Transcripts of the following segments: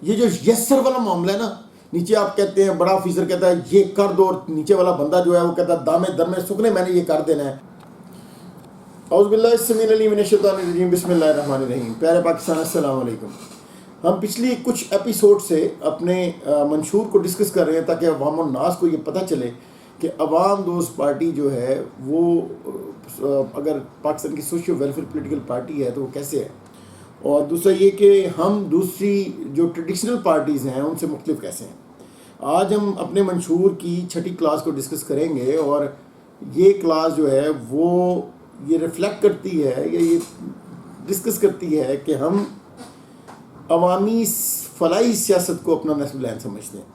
یہ جو یسر والا معاملہ ہے نا، نیچے آپ کہتے ہیں بڑا آفیسر کہتا ہے یہ کر دو، اور نیچے والا بندہ جو ہے وہ کہتا ہے دامے درمے سکنے میں نے یہ کر دینا ہے۔ اعوذ باللہ السمیع العلیم من الشیطان الرجیم، بسم اللہ الرحمن الرحیم۔ پیارے پاکستان، السلام علیکم۔ ہم پچھلی کچھ ایپیسوڈ سے اپنے منشور کو ڈسکس کر رہے ہیں تاکہ عوام الناس کو یہ پتہ چلے کہ عوام دوست پارٹی جو ہے وہ اگر پاکستان کی سوشل ویلفیئر پولیٹیکل پارٹی ہے تو وہ کیسے ہے، اور دوسرا یہ کہ ہم دوسری جو ٹریڈیشنل پارٹیز ہیں ان سے مختلف کیسے ہیں۔ آج ہم اپنے منشور کی 6ٹھی کلاس کو ڈسکس کریں گے، اور یہ کلاس جو ہے وہ یہ ریفلیکٹ کرتی ہے یا یہ ڈسکس کرتی ہے کہ ہم عوامی فلاحی سیاست کو اپنا نصب العین سمجھتے ہیں،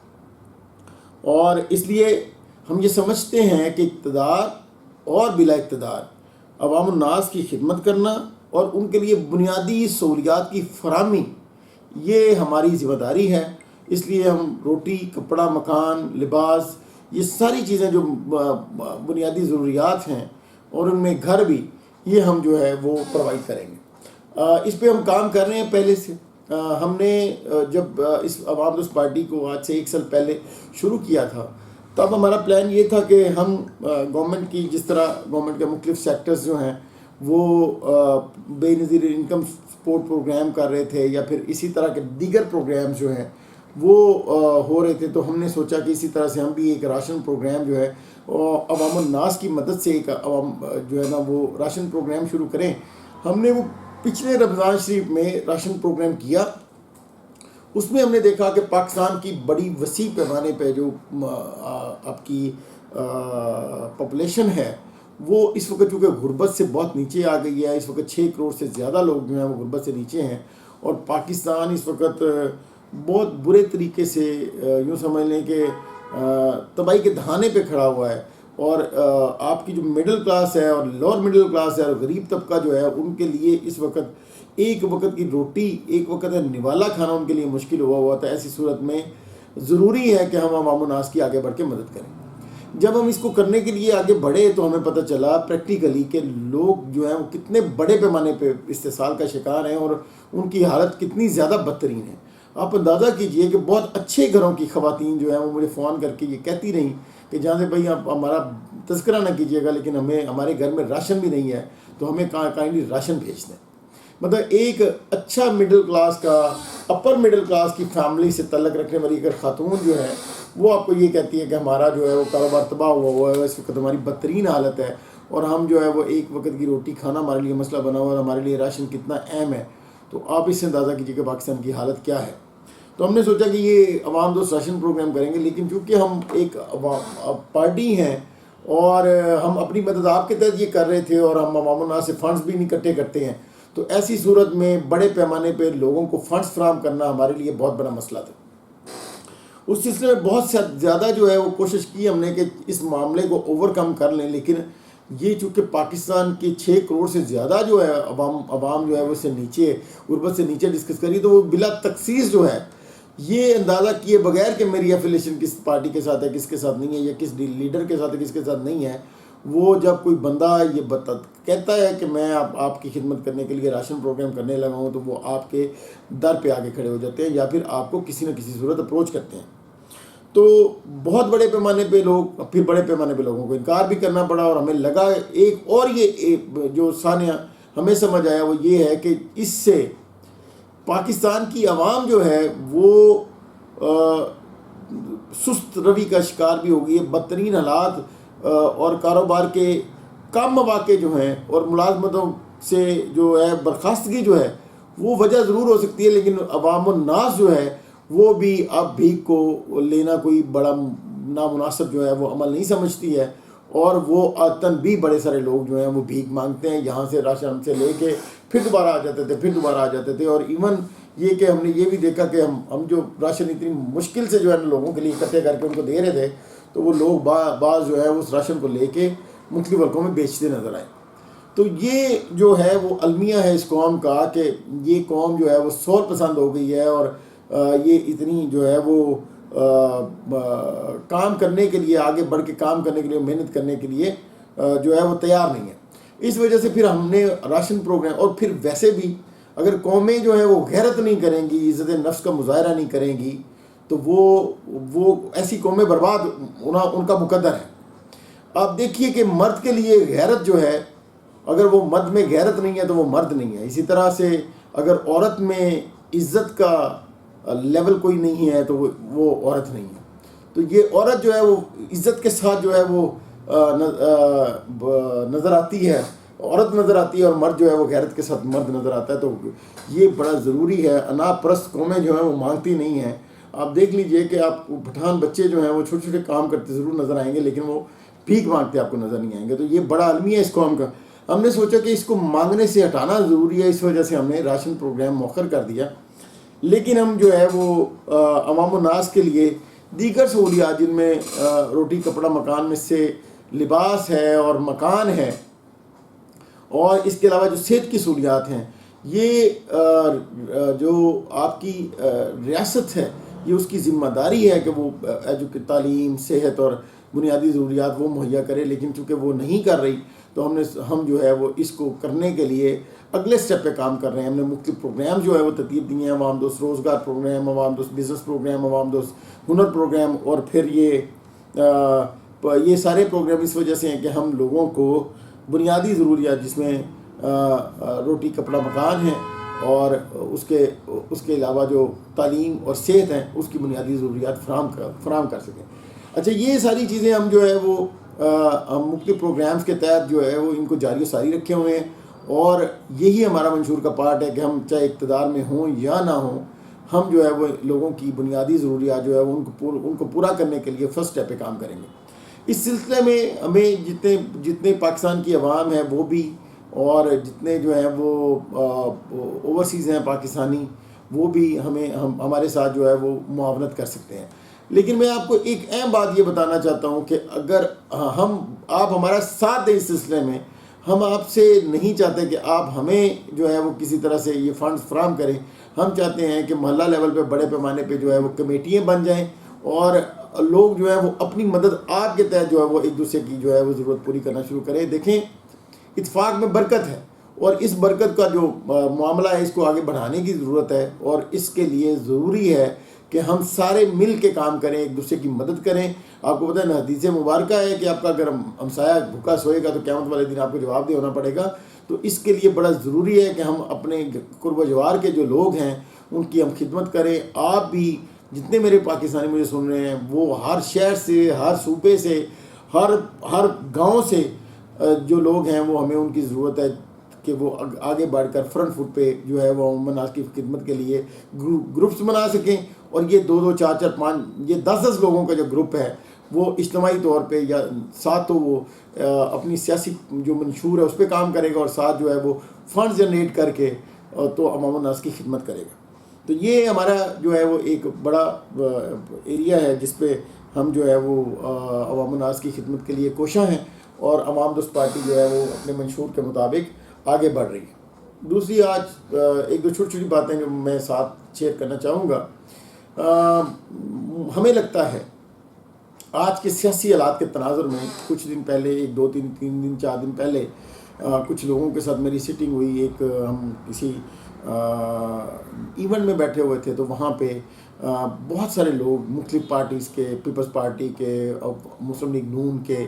اور اس لیے ہم یہ سمجھتے ہیں کہ اقتدار اور بلا اقتدار عوام الناس کی خدمت کرنا اور ان کے لیے بنیادی سہولیات کی فراہمی یہ ہماری ذمہ داری ہے۔ اس لیے ہم روٹی، کپڑا، مکان، لباس، یہ ساری چیزیں جو بنیادی ضروریات ہیں اور ان میں گھر بھی، یہ ہم جو ہے وہ پرووائڈ کریں گے۔ اس پہ ہم کام کر رہے ہیں پہلے سے۔ ہم نے جب اس عوام دوست پارٹی کو آج سے 1 سال پہلے شروع کیا تھا تب ہمارا پلان یہ تھا کہ ہم گورنمنٹ کی، جس طرح گورنمنٹ کے مختلف سیکٹرز جو ہیں وہ بے نظیر انکم سپورٹ پروگرام کر رہے تھے، یا پھر اسی طرح کے دیگر پروگرامز جو ہیں وہ ہو رہے تھے، تو ہم نے سوچا کہ اسی طرح سے ہم بھی ایک راشن پروگرام جو ہے عوام الناس کی مدد سے ایک عوام جو ہے نا وہ راشن پروگرام شروع کریں۔ ہم نے وہ پچھلے رمضان شریف میں راشن پروگرام کیا۔ اس میں ہم نے دیکھا کہ پاکستان کی بڑی وسیع پیمانے پہ جو آپ کی پاپولیشن ہے وہ اس وقت چونکہ غربت سے بہت نیچے آ گئی ہے۔ اس وقت 6 کروڑ سے زیادہ لوگ جو ہیں وہ غربت سے نیچے ہیں، اور پاکستان اس وقت بہت برے طریقے سے یوں سمجھ لیں کہ تباہی کے دہانے پہ کھڑا ہوا ہے، اور آپ کی جو مڈل کلاس ہے اور لوور مڈل کلاس ہے اور غریب طبقہ جو ہے ان کے لیے اس وقت ایک وقت کی روٹی، ایک وقت نوالا کھانا ان کے لیے مشکل ہوا تھا۔ ایسی صورت میں ضروری ہے کہ ہم عوام الناس کی آگے بڑھ کے مدد کریں۔ جب ہم اس کو کرنے کے لیے آگے بڑھے تو ہمیں پتہ چلا پریکٹیکلی کہ لوگ جو ہیں وہ کتنے بڑے پیمانے پہ استحصال کا شکار ہیں اور ان کی حالت کتنی زیادہ بدترین ہے۔ آپ اندازہ کیجئے کہ بہت اچھے گھروں کی خواتین جو ہیں وہ مجھے فون کر کے یہ کہتی رہیں کہ جہاں سے بھائی آپ ہمارا تذکرہ نہ کیجیے گا لیکن ہمارے گھر میں راشن بھی نہیں ہے تو ہمیں کائنڈلی راشن بھیج دیں۔ مطلب ایک اچھا مڈل کلاس کا، اپر مڈل کلاس کی فیملی سے تعلق رکھنے والی اگر خاتون جو ہے وہ آپ کو یہ کہتی ہے کہ ہمارا جو ہے وہ کاروبار تباہ ہوا ہے، اس وقت ہماری بدترین حالت ہے، اور ہم جو ہے وہ ایک وقت کی روٹی کھانا ہمارے لیے مسئلہ بنا ہوا ہے اور ہمارے لیے راشن کتنا اہم ہے، تو آپ اس سے اندازہ کیجیے کہ پاکستان کی حالت کیا ہے۔ تو ہم نے سوچا کہ یہ عوام دوست راشن پروگرام کریں گے، لیکن چونکہ ہم ایک پارٹی ہیں اور ہم اپنی مدد آپ کے تحت یہ کر رہے تھے اور ہم عوام الناس سے فنڈز بھی نہیں اکٹھے کرتے ہیں، تو ایسی صورت میں بڑے پیمانے پہ لوگوں کو فنڈز فراہم کرنا ہمارے لیے بہت بڑا مسئلہ تھا۔ اس سلسلے میں بہت زیادہ جو ہے وہ کوشش کی ہم نے کہ اس معاملے کو اوور کم کر لیں، لیکن یہ چونکہ پاکستان کے 6 کروڑ سے زیادہ جو ہے عوام جو ہے وہ اس سے نیچے، غربت سے نیچے ڈسکس کری، تو وہ بلا تخصیص جو ہے یہ اندازہ کیے بغیر کہ میری ایفیلیشن کس پارٹی کے ساتھ ہے، کس کے ساتھ نہیں ہے، یا کس لیڈر کے ساتھ ہے، کس کے ساتھ نہیں ہے، وہ جب کوئی بندہ یہ کہتا ہے کہ میں آپ کی خدمت کرنے کے لیے راشن پروگرام کرنے لگا ہوں، تو وہ آپ کے در پہ آگے کھڑے ہو جاتے ہیں یا پھر آپ کو کسی نہ کسی صورت اپروچ کرتے ہیں۔ تو بہت بڑے پیمانے پہ پھر بڑے پیمانے پہ لوگوں کو انکار بھی کرنا پڑا، اور ہمیں لگا ایک اور یہ جو ثانیہ ہمیں سمجھ آیا وہ یہ ہے کہ اس سے پاکستان کی عوام جو ہے وہ سست روی کا شکار بھی ہو گئی ہے۔ بدترین حالات اور کاروبار کے کم مواقع جو ہیں اور ملازمتوں سے جو ہے برخاستگی جو ہے وہ وجہ ضرور ہو سکتی ہے، لیکن عوام الناس جو ہے وہ بھی اب بھیک کو لینا کوئی بڑا نامناسب جو ہے وہ عمل نہیں سمجھتی ہے، اور وہ عادتاً بھی بڑے سارے لوگ جو ہیں وہ بھیک مانگتے ہیں، یہاں سے راشن سے لے کے پھر دوبارہ آ جاتے تھے، اور ایون یہ کہ ہم نے یہ بھی دیکھا کہ ہم جو راشن اتنی مشکل سے جو ہے لوگوں کے لیے اکٹھے کر کے ان کو دے رہے تھے، تو وہ لوگ بعض جو ہے اس راشن کو لے کے مختلف حلقوں میں بیچتے نظر آئے۔ تو یہ جو ہے وہ المیہ ہے اس قوم کا کہ یہ قوم جو ہے وہ سول پسند ہو گئی ہے، اور یہ اتنی جو ہے وہ کام کرنے کے لیے، آگے بڑھ کے کام کرنے کے لیے، محنت کرنے کے لیے جو ہے وہ تیار نہیں ہے۔ اس وجہ سے پھر ہم نے راشن پروگرام، اور پھر ویسے بھی اگر قومیں جو ہیں وہ غیرت نہیں کریں گی، عزت نفس کا مظاہرہ نہیں کریں گی، تو وہ ایسی قومیں برباد ان کا مقدر ہے۔ آپ دیکھیے کہ مرد کے لیے غیرت جو ہے، اگر وہ مرد میں غیرت نہیں ہے تو وہ مرد نہیں ہے۔ اسی طرح سے اگر عورت میں عزت کا لیول کوئی نہیں ہے تو وہ عورت نہیں ہے۔ تو یہ عورت جو ہے وہ عزت کے ساتھ جو ہے وہ نظر آتی ہے، عورت نظر آتی ہے، اور مرد جو ہے وہ غیرت کے ساتھ مرد نظر آتا ہے۔ تو یہ بڑا ضروری ہے۔ انا پرست قومیں جو ہیں وہ مانگتی نہیں ہیں۔ آپ دیکھ لیجئے کہ آپ کو پٹھان بچے جو ہیں وہ چھوٹے چھوٹے کام کرتے ضرور نظر آئیں گے، لیکن وہ بھیک مانگتے آپ کو نظر نہیں آئیں گے۔ تو یہ بڑا المیہ ہے اس قوم کا۔ ہم نے سوچا کہ اس کو مانگنے سے ہٹانا ضروری ہے، اس وجہ سے ہم نے راشن پروگرام مؤخر کر دیا۔ لیکن ہم جو ہے وہ عوام الناس کے لیے دیگر سہولیات، جن میں روٹی کپڑا مکان میں سے لباس ہے اور مکان ہے، اور اس کے علاوہ جو صحت کی سہولیات ہیں، یہ جو آپ کی ریاست ہے، یہ اس کی ذمہ داری ہے کہ وہ تعلیم، صحت اور بنیادی ضروریات وہ مہیا کرے۔ لیکن چونکہ وہ نہیں کر رہی، تو ہم جو ہے وہ اس کو کرنے کے لیے اگلے سٹیپ پہ کام کر رہے ہیں۔ ہم نے مختلف پروگرام جو ہے وہ ترتیب دیے ہیں، عوام دوست روزگار پروگرام، عوام دوست بزنس پروگرام، عوام دوست ہنر پروگرام، اور پھر یہ سارے پروگرام اس وجہ سے ہیں کہ ہم لوگوں کو بنیادی ضروریات، جس میں روٹی کپڑا مکان ہے، اور اس کے علاوہ جو تعلیم اور صحت ہیں، اس کی بنیادی ضروریات فراہم کر سکیں۔ اچھا، یہ ساری چیزیں ہم جو ہے وہ ہم مختلف پروگرامز کے تحت جو ہے وہ ان کو جاری و ساری رکھے ہوئے ہیں، اور یہی ہمارا منشور کا پارٹ ہے کہ ہم چاہے اقتدار میں ہوں یا نہ ہوں، ہم جو ہے وہ لوگوں کی بنیادی ضروریات جو ہے وہ ان کو پورا کرنے کے لیے فرسٹ اسٹیپ پہ کام کریں گے۔ اس سلسلے میں ہمیں جتنے پاکستان کی عوام ہے وہ بھی، اور جتنے جو ہیں وہ اوورسیز ہیں پاکستانی، وہ بھی ہمارے ساتھ جو ہے وہ معاونت کر سکتے ہیں۔ لیکن میں آپ کو ایک اہم بات یہ بتانا چاہتا ہوں کہ اگر آپ ہمارا ساتھ دیں اس سلسلے میں، ہم آپ سے نہیں چاہتے کہ آپ ہمیں جو ہے وہ کسی طرح سے یہ فنڈز فراہم کریں۔ ہم چاہتے ہیں کہ محلہ لیول پہ بڑے پیمانے پہ جو ہے وہ کمیٹیاں بن جائیں، اور لوگ جو ہے وہ اپنی مدد آپ کے تحت جو ہے وہ ایک دوسرے کی جو ہے وہ ضرورت پوری کرنا شروع کریں۔ دیکھیں، اتفاق میں برکت ہے، اور اس برکت کا جو معاملہ ہے، اس کو آگے بڑھانے کی ضرورت ہے، اور اس کے لیے ضروری ہے کہ ہم سارے مل کے کام کریں، ایک دوسرے کی مدد کریں۔ آپ کو پتہ ہے حدیث مبارکہ ہے کہ آپ کا اگر ہمسایہ بھوکا سوئے گا تو قیامت والے دن آپ کو جواب دہ ہونا پڑے گا۔ تو اس کے لیے بڑا ضروری ہے کہ ہم اپنے قرب و جوار کے جو لوگ ہیں ان کی ہم خدمت کریں۔ آپ بھی، جتنے میرے پاکستانی مجھے سن رہے ہیں، وہ ہر شہر سے، ہر صوبے سے، ہر گاؤں سے جو لوگ ہیں، وہ ہمیں ان کی ضرورت ہے کہ وہ آگے بڑھ کر فرنٹ فٹ پہ جو ہے وہ عموماً آج کی خدمت کے لیے گروپس بنا سکیں، اور یہ 2 4 4 5 یہ 10 لوگوں کا جو گروپ ہے وہ اجتماعی طور پہ یا ساتھ تو وہ اپنی سیاسی جو منشور ہے اس پہ کام کرے گا، اور ساتھ جو ہے وہ فنڈز جنریٹ کر کے تو عوام الناس کی خدمت کرے گا۔ تو یہ ہمارا جو ہے وہ ایک بڑا ایریا ہے جس پہ ہم جو ہے وہ عوام الناس کی خدمت کے لیے کوشاں ہیں، اور عوام دوست پارٹی جو ہے وہ اپنے منشور کے مطابق آگے بڑھ رہی ہے۔ دوسری آج ایک دو چھوٹی چھوٹی باتیں جو میں ساتھ شیئر کرنا چاہوں گا۔ ہمیں لگتا ہے آج کے سیاسی حالات کے تناظر میں، کچھ دن پہلے، 1 2 3 دن 4 دن پہلے کچھ لوگوں کے ساتھ میری سیٹنگ ہوئی۔ ہم کسی ایونٹ میں بیٹھے ہوئے تھے، تو وہاں پہ بہت سارے لوگ مختلف پارٹیز کے، پیپلز پارٹی کے، مسلم لیگ نون کے،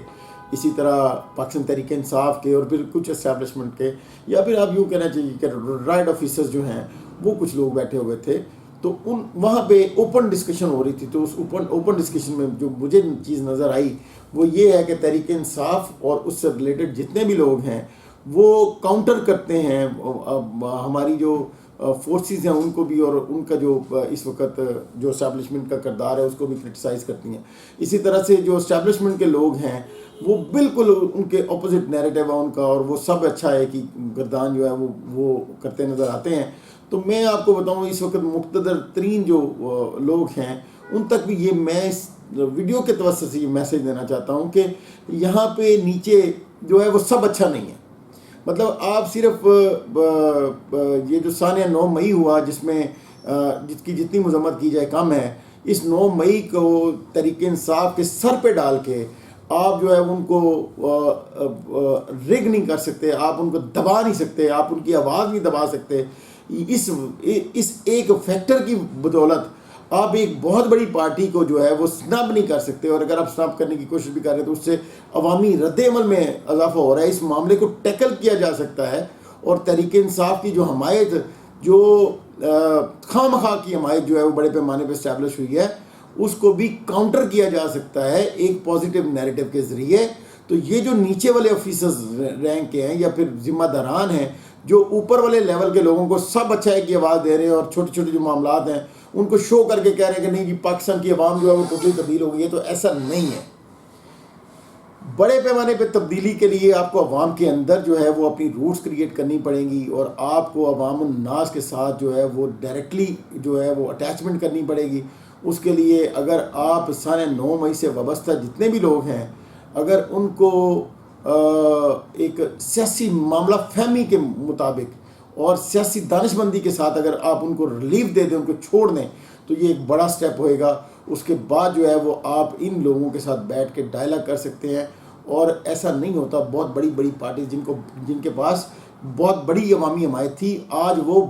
اسی طرح پاکستان تحریک انصاف کے، اور پھر کچھ اسٹیبلشمنٹ کے، یا پھر آپ یوں کہنا چاہیے کہ رائٹ آفیسرز جو ہیں، وہ کچھ لوگ بیٹھے ہوئے تھے۔ تو وہاں پہ اوپن ڈسکشن ہو رہی تھی۔ تو اس اوپن ڈسکشن میں جو مجھے چیز نظر آئی وہ یہ ہے کہ تحریک انصاف اور اس سے ریلیٹڈ جتنے بھی لوگ ہیں وہ کاؤنٹر کرتے ہیں ہماری جو فورسز ہیں ان کو بھی، اور ان کا جو اس وقت جو اسٹیبلشمنٹ کا کردار ہے اس کو بھی کرٹیسائز کرتی ہیں۔ اسی طرح سے جو اسٹیبلشمنٹ کے لوگ ہیں وہ بالکل ان کے اپوزٹ نیریٹو ہے ان کا، اور وہ سب اچھا ہے کہ گردان جو ہے وہ کرتے نظر آتے ہیں۔ تو میں آپ کو بتاؤں، اس وقت مقتدر ترین جو لوگ ہیں ان تک بھی یہ میں اس ویڈیو کے توسط سے یہ میسیج دینا چاہتا ہوں کہ یہاں پہ نیچے جو ہے وہ سب اچھا نہیں ہے۔ مطلب آپ صرف یہ جو سانیہ 9 مئی ہوا، جس کی جتنی مذمت کی جائے کم ہے، اس 9 مئی کو تحریک انصاف کے سر پہ ڈال کے آپ جو ہے ان کو رگ نہیں کر سکتے، آپ ان کو دبا نہیں سکتے، آپ ان کی آواز نہیں دبا سکتے۔ اس ایک فیکٹر کی بدولت آپ ایک بہت بڑی پارٹی کو جو ہے وہ سنب نہیں کر سکتے، اور اگر آپ سنب کرنے کی کوشش بھی کر رہے ہیں تو اس سے عوامی رد عمل میں اضافہ ہو رہا ہے۔ اس معاملے کو ٹیکل کیا جا سکتا ہے، اور تحریک انصاف کی جو حمایت، جو خواہ مخواہ کی حمایت جو ہے وہ بڑے پیمانے پہ اسٹیبلش ہوئی ہے، اس کو بھی کاؤنٹر کیا جا سکتا ہے ایک پازیٹیو نیریٹو کے ذریعے۔ تو یہ جو نیچے والے آفیسرز رینک کے ہیں یا پھر ذمہ داران ہیں، جو اوپر والے لیول کے لوگوں کو سب اچھائی کی آواز دے رہے ہیں، اور چھوٹے چھوٹے جو معاملات ہیں ان کو شو کر کے کہہ رہے ہیں کہ نہیں جی پاکستان کی عوام جو ہے وہ ٹوٹلی تبدیل ہو گئی ہے، تو ایسا نہیں ہے۔ بڑے پیمانے پہ تبدیلی کے لیے آپ کو عوام کے اندر جو ہے وہ اپنی روٹس کریٹ کرنی پڑیں گی، اور آپ کو عوام الناس کے ساتھ جو ہے وہ ڈائریکٹلی جو ہے وہ اٹیچمنٹ کرنی پڑے گی۔ اس کے لیے اگر آپ سارے 9 مئی سے وابستہ جتنے بھی لوگ ہیں، اگر ان کو ایک سیاسی معاملہ فہمی کے مطابق اور سیاسی دانش مندی کے ساتھ اگر آپ ان کو ریلیف دے دیں، ان کو چھوڑ دیں، تو یہ ایک بڑا سٹیپ ہوئے گا۔ اس کے بعد جو ہے وہ آپ ان لوگوں کے ساتھ بیٹھ کے ڈائلاگ کر سکتے ہیں، اور ایسا نہیں ہوتا بہت بڑی بڑی پارٹیز جن کے پاس بہت بڑی عوامی حمایت تھی، آج وہ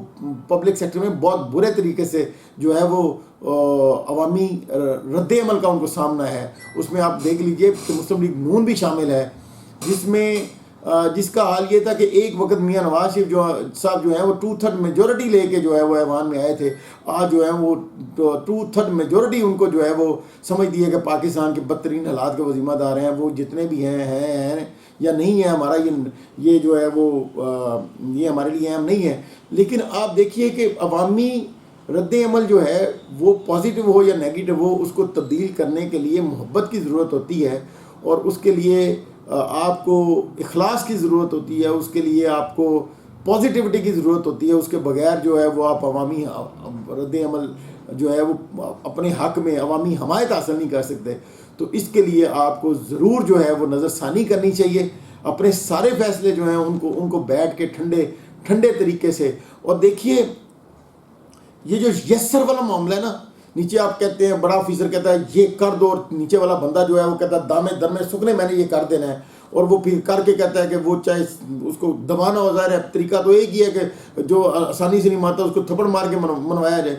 پبلک سیکٹر میں بہت برے طریقے سے جو ہے وہ عوامی رد عمل کا ان کو سامنا ہے۔ اس میں آپ دیکھ لیجئے کہ مسلم لیگ نون بھی شامل ہے، جس کا حال یہ تھا کہ ایک وقت میاں نواز شریف صاحب جو ہیں وہ 2/3 میجورٹی لے کے جو ہے وہ ایوان میں آئے تھے، آج جو ہے وہ 2/3 میجورٹی ان کو جو ہے وہ سمجھتی ہے کہ پاکستان کے بدترین حالات کے وہ ذمہ دار ہیں۔ وہ جتنے بھی ہیں یا نہیں ہیں، ہمارا یہ جو ہے وہ یہ ہمارے لیے اہم نہیں ہے۔ لیکن آپ دیکھیے کہ عوامی رد عمل جو ہے وہ پازیٹیو ہو یا نیگیٹو ہو، اس کو تبدیل کرنے کے لیے محبت کی ضرورت ہوتی ہے، اور اس کے لیے آپ کو اخلاص کی ضرورت ہوتی ہے، اس کے لیے آپ کو پازیٹیوٹی کی ضرورت ہوتی ہے۔ اس کے بغیر جو ہے وہ آپ عوامی رد عمل جو ہے وہ اپنے حق میں عوامی حمایت حاصل نہیں کر سکتے۔ تو اس کے لیے آپ کو ضرور جو ہے وہ نظر ثانی کرنی چاہیے، اپنے سارے فیصلے جو ہیں ان کو بیٹھ کے ٹھنڈے طریقے سے۔ اور دیکھیے یہ جو یسر والا معاملہ ہے نا، نیچے آپ کہتے ہیں بڑا آفیسر کہتا ہے یہ کر دو، اور نیچے والا بندہ جو ہے وہ کہتا ہے دامے درمے سکنے میں نے یہ کر دینا ہے، اور وہ پھر کر کے کہتا ہے کہ وہ چاہے اس کو دبانا ہو، ظاہر ہے طریقہ تو ایک ہی ہے کہ جو آسانی سے نہیں مانتا اس کو تھپڑ مار کے منوایا جائے۔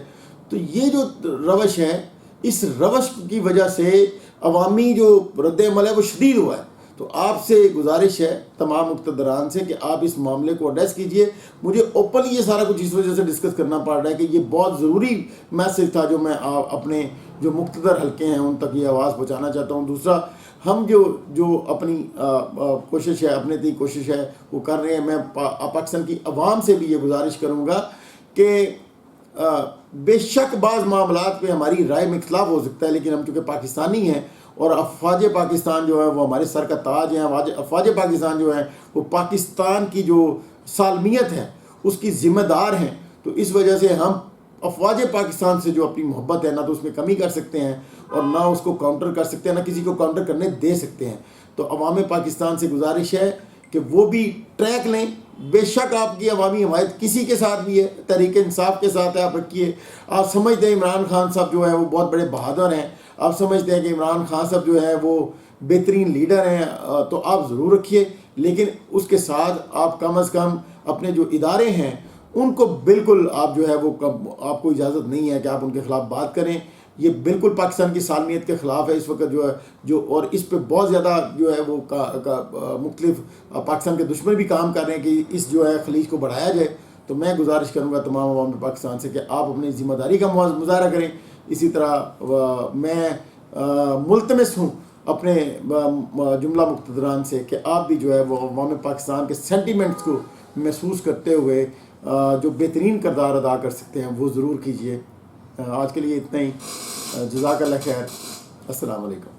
تو یہ جو روش ہے، اس روش کی وجہ سے عوامی جو رد عمل ہے وہ شدید ہوا ہے۔ تو آپ سے گزارش ہے تمام مقتدران سے کہ آپ اس معاملے کو ایڈریس کیجئے۔ مجھے اوپنلی یہ سارا کچھ اس وجہ سے ڈسکس کرنا پڑ رہا ہے کہ یہ بہت ضروری میسج تھا جو میں اپنے جو مقتدر حلقے ہیں ان تک یہ آواز پہنچانا چاہتا ہوں۔ دوسرا، ہم جو اپنی کوشش ہے، اپنے تی کوشش ہے وہ کر رہے ہیں۔ میں پاکستان کی عوام سے بھی یہ گزارش کروں گا کہ بے شک بعض معاملات پہ ہماری رائے میں اختلاف ہو سکتا ہے، لیکن ہم چونکہ پاکستانی ہیں، اور افواج پاکستان جو ہے وہ ہمارے سر کا تاج ہیں، افواج پاکستان جو ہیں وہ پاکستان کی جو سالمیت ہے اس کی ذمہ دار ہیں۔ تو اس وجہ سے ہم افواج پاکستان سے جو اپنی محبت ہے، نہ تو اس میں کمی کر سکتے ہیں اور نہ اس کو کاؤنٹر کر سکتے ہیں، نہ کسی کو کاؤنٹر کرنے دے سکتے ہیں۔ تو عوام پاکستان سے گزارش ہے کہ وہ بھی ٹریک لیں۔ بے شک آپ کی عوامی حمایت کسی کے ساتھ بھی ہے، تحریک انصاف کے ساتھ ہے، آپ رکھیے۔ آپ سمجھتے ہیں عمران خان صاحب جو ہے وہ بہت بڑے بہادر ہیں، آپ سمجھتے ہیں کہ عمران خان صاحب جو ہے وہ بہترین لیڈر ہیں، تو آپ ضرور رکھیے، لیکن اس کے ساتھ آپ کم از کم اپنے جو ادارے ہیں ان کو بالکل آپ جو ہے وہ آپ کو اجازت نہیں ہے کہ آپ ان کے خلاف بات کریں۔ یہ بالکل پاکستان کی سالمیت کے خلاف ہے اس وقت جو اور اس پہ بہت زیادہ جو ہے وہ مختلف پاکستان کے دشمن بھی کام کر رہے ہیں کہ اس جو ہے خلیج کو بڑھایا جائے۔ تو میں گزارش کروں گا تمام عوام پاکستان سے کہ آپ اپنی ذمہ داری کا مظاہرہ کریں۔ اسی طرح میں ملتمس ہوں اپنے جملہ مقتدران سے کہ آپ بھی جو ہے وہ عوام پاکستان کے سینٹیمنٹس کو محسوس کرتے ہوئے جو بہترین کردار ادا کر سکتے ہیں وہ ضرور کیجئے۔ آج کے لیے اتنا ہی۔ جزاک اللہ خیر۔ السلام علیکم۔